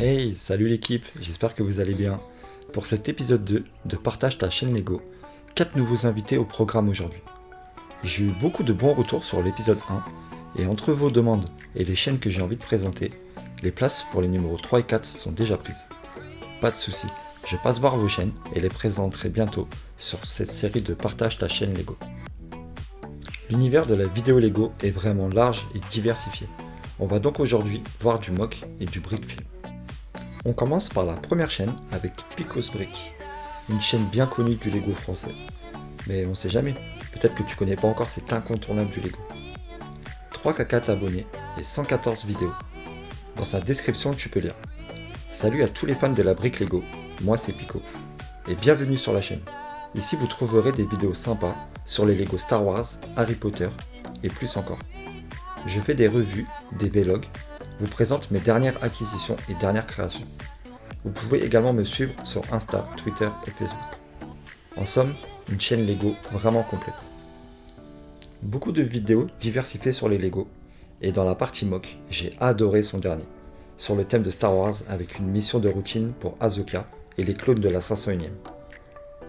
Hey, salut l'équipe, j'espère que vous allez bien. Pour cet épisode 2 de Partage ta chaîne Lego, 4 nouveaux invités au programme aujourd'hui. J'ai eu beaucoup de bons retours sur l'épisode 1, et entre vos demandes et les chaînes que j'ai envie de présenter, les places pour les numéros 3 et 4 sont déjà prises. Pas de soucis, je passe voir vos chaînes et les présenterai bientôt sur cette série de Partage ta chaîne Lego. L'univers de la vidéo Lego est vraiment large et diversifié. On va donc aujourd'hui voir du mock et du brick film. On commence par la première chaîne avec Picos Brick, une chaîne bien connue du Lego français. Mais on sait jamais, peut-être que tu connais pas encore cet incontournable du Lego. 3 à 4 abonnés et 114 vidéos. Dans sa description, tu peux lire: salut à tous les fans de la brique Lego, moi c'est Pico, et bienvenue sur la chaîne. Ici vous trouverez des vidéos sympas sur les Lego Star Wars, Harry Potter et plus encore. Je fais des revues, des vlogs, vous présente mes dernières acquisitions et dernières créations. Vous pouvez également me suivre sur Insta, Twitter et Facebook. En somme, une chaîne Lego vraiment complète. Beaucoup de vidéos diversifiées sur les Lego, et dans la partie mock, j'ai adoré son dernier, sur le thème de Star Wars avec une mission de routine pour Ahsoka et les clones de la 501e.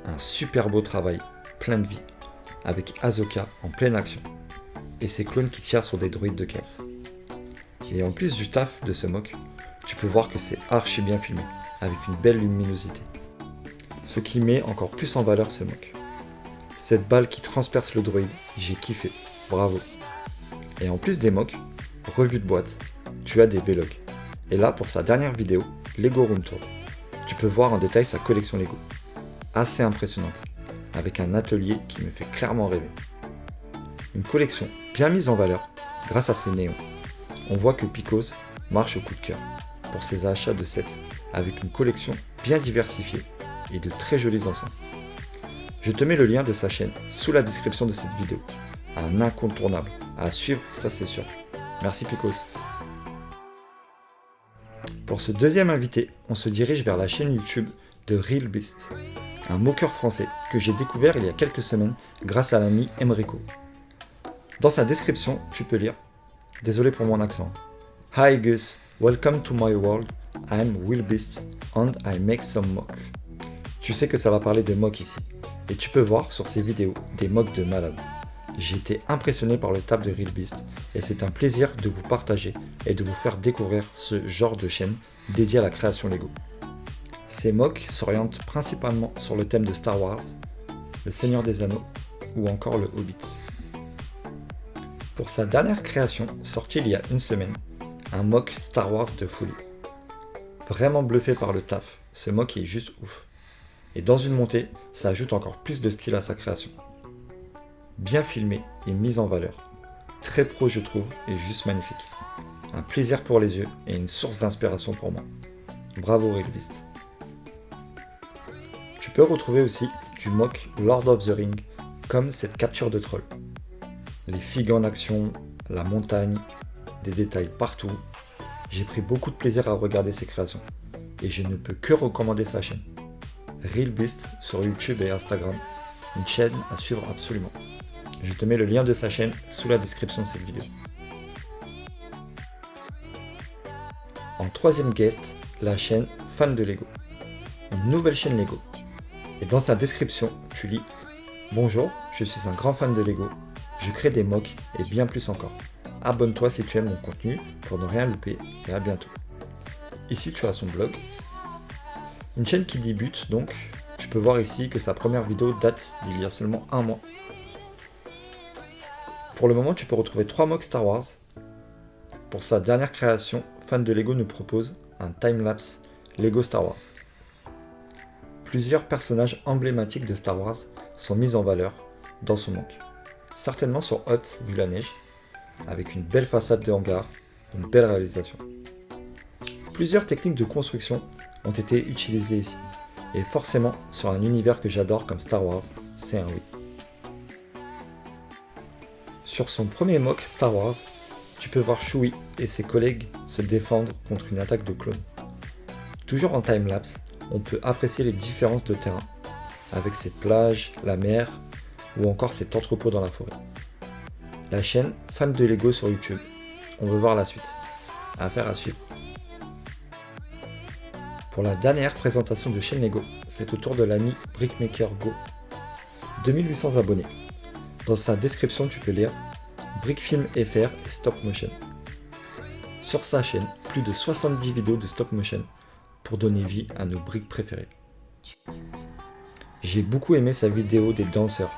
Un super beau travail, plein de vie, avec Ahsoka en pleine action, et ses clones qui tirent sur des droïdes de caisse. Et en plus du taf de ce mock, tu peux voir que c'est archi bien filmé, avec une belle luminosité. Ce qui met encore plus en valeur ce mock. Cette balle qui transperce le droïde, j'ai kiffé, bravo. Et en plus des mocks, revue de boîte, tu as des vlogs. Et là pour sa dernière vidéo, Lego Room Tour, tu peux voir en détail sa collection Lego. Assez impressionnante, avec un atelier qui me fait clairement rêver. Une collection bien mise en valeur grâce à ses néons. On voit que Picos marche au coup de cœur pour ses achats de sets avec une collection bien diversifiée et de très jolis ensembles. Je te mets le lien de sa chaîne sous la description de cette vidéo. Un incontournable à suivre, ça c'est sûr. Merci Picos. Pour ce deuxième invité, on se dirige vers la chaîne YouTube de Real Beast, un moqueur français que j'ai découvert il y a quelques semaines grâce à l'ami Emrico. Dans sa description, tu peux lire: désolé pour mon accent. Hi Gus, welcome to my world. I'm Will Beast and I make some mock. Tu sais que ça va parler de mock ici. Et tu peux voir sur ces vidéos des mocks de malade. J'ai été impressionné par le taf de Real Beast et c'est un plaisir de vous partager et de vous faire découvrir ce genre de chaîne dédiée à la création Lego. Ces mocks s'orientent principalement sur le thème de Star Wars, le Seigneur des Anneaux ou encore le Hobbit. Pour sa dernière création, sortie il y a une semaine, un mock Star Wars de folie. Vraiment bluffé par le taf, ce mock est juste ouf. Et dans une montée, ça ajoute encore plus de style à sa création. Bien filmé et mis en valeur. Très pro je trouve et juste magnifique. Un plaisir pour les yeux et une source d'inspiration pour moi. Bravo Real Beast. Tu peux retrouver aussi du mock Lord of the Ring comme cette capture de troll. Les figues en action, la montagne, des détails partout. J'ai pris beaucoup de plaisir à regarder ses créations et je ne peux que recommander sa chaîne. Real Beast sur YouTube et Instagram, une chaîne à suivre absolument. Je te mets le lien de sa chaîne sous la description de cette vidéo. En troisième guest, la chaîne Fan de Lego, une nouvelle chaîne Lego. Et dans sa description, tu lis: bonjour, je suis un grand fan de Lego. Je crée des mocks et bien plus encore. Abonne-toi si tu aimes mon contenu pour ne rien louper et à bientôt. Ici tu as son blog. Une chaîne qui débute donc. Tu peux voir ici que sa première vidéo date d'il y a seulement un mois. Pour le moment tu peux retrouver 3 mocks Star Wars. Pour sa dernière création, Fan de Lego nous propose un timelapse Lego Star Wars. Plusieurs personnages emblématiques de Star Wars sont mis en valeur dans son mock. Certainement sur Hot vu la neige, avec une belle façade de hangar, une belle réalisation. Plusieurs techniques de construction ont été utilisées ici, et forcément sur un univers que j'adore comme Star Wars, c'est un oui. Sur son premier mock Star Wars, tu peux voir Chewie et ses collègues se défendre contre une attaque de clones. Toujours en timelapse, on peut apprécier les différences de terrain, avec ces plages, la mer, ou encore cet entrepôt dans la forêt. La chaîne Fan de Lego sur YouTube. On veut voir la suite. Affaire à suivre. Pour la dernière présentation de chaîne Lego, c'est au tour de l'ami Brickmaker Go. 2800 abonnés. Dans sa description, tu peux lire Brickfilm FR et Stop Motion. Sur sa chaîne, plus de 70 vidéos de stop motion pour donner vie à nos briques préférées. J'ai beaucoup aimé sa vidéo des danseurs.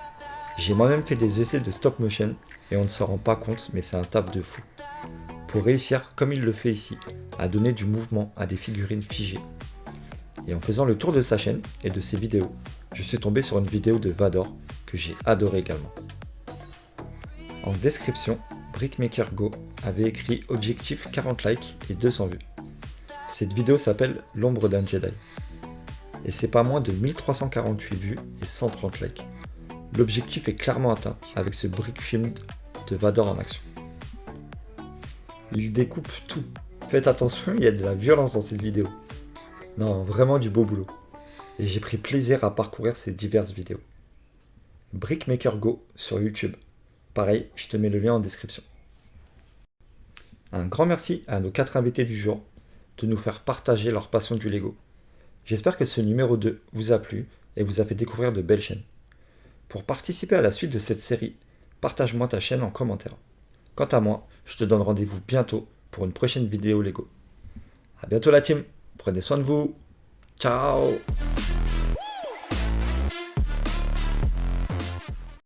J'ai moi-même fait des essais de stop motion et on ne s'en rend pas compte, mais c'est un taf de fou. Pour réussir, comme il le fait ici, à donner du mouvement à des figurines figées. Et en faisant le tour de sa chaîne et de ses vidéos, je suis tombé sur une vidéo de Vador que j'ai adoré également. En description, Brickmaker Go avait écrit objectif 40 likes et 200 vues. Cette vidéo s'appelle L'ombre d'un Jedi. Et c'est pas moins de 1348 vues et 130 likes. L'objectif est clairement atteint avec ce Brickfilm de Vador en action. Il découpe tout. Faites attention, il y a de la violence dans cette vidéo. Non, vraiment du beau boulot. Et j'ai pris plaisir à parcourir ces diverses vidéos. Brickmaker Go sur YouTube. Pareil, je te mets le lien en description. Un grand merci à nos 4 invités du jour de nous faire partager leur passion du Lego. J'espère que ce numéro 2 vous a plu et vous a fait découvrir de belles chaînes. Pour participer à la suite de cette série, partage-moi ta chaîne en commentaire. Quant à moi, je te donne rendez-vous bientôt pour une prochaine vidéo Lego. A bientôt la team, prenez soin de vous, ciao.